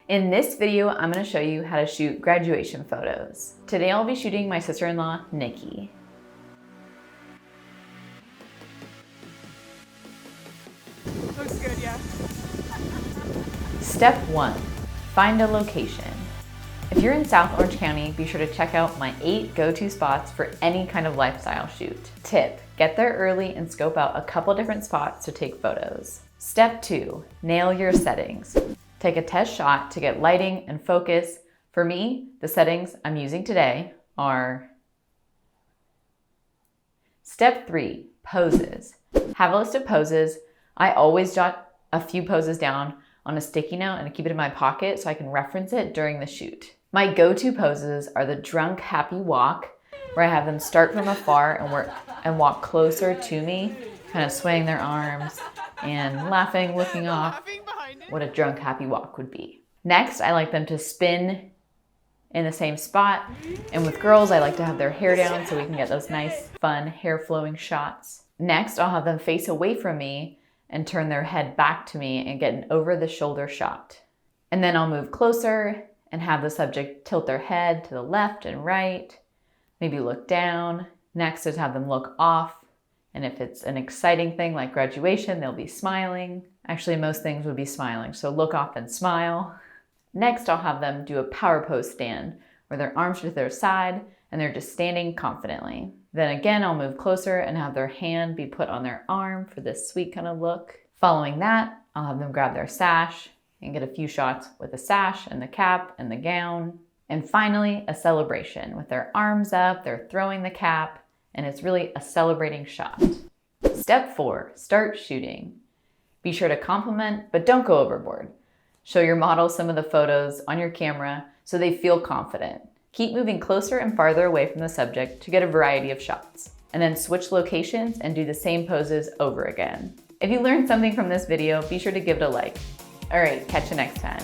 In this video, I'm going to show you how to shoot graduation photos. Today I'll be shooting my sister-in-law, Nikki. Looks good, yeah. Step 1, find a location. If you're in South Orange County, be sure to check out my 8 go-to spots for any kind of lifestyle shoot. Tip, get there early and scope out a couple different spots to take photos. Step 2, nail your settings. Take a test shot to get lighting and focus. For me, the settings I'm using today are... Step 3, poses. Have a list of poses. I always jot a few poses down on a sticky note and keep it in my pocket so I can reference it during the shoot. My go-to poses are the drunk happy walk, where I have them start from afar and walk closer to me, kind of swaying their arms and laughing, looking off, what a drunk happy walk would be. Next, I like them to spin in the same spot. And with girls, I like to have their hair down so we can get those nice, fun, hair flowing shots. Next, I'll have them face away from me and turn their head back to me and get an over the shoulder shot. And then I'll move closer and have the subject tilt their head to the left and right, maybe look down. Next is have them look off. And if it's an exciting thing like graduation, they'll be smiling. Actually, most things would be smiling, so look off and smile. Next, I'll have them do a power pose stand, where their arms are to their side and they're just standing confidently. Then again, I'll move closer and have their hand be put on their arm for this sweet kind of look. Following that, I'll have them grab their sash and get a few shots with the sash and the cap and the gown. And finally, a celebration with their arms up, they're throwing the cap, and it's really a celebrating shot. Step 4, start shooting. Be sure to compliment, but don't go overboard. Show your model some of the photos on your camera so they feel confident. Keep moving closer and farther away from the subject to get a variety of shots. And then switch locations and do the same poses over again. If you learned something from this video, be sure to give it a like. All right, catch you next time.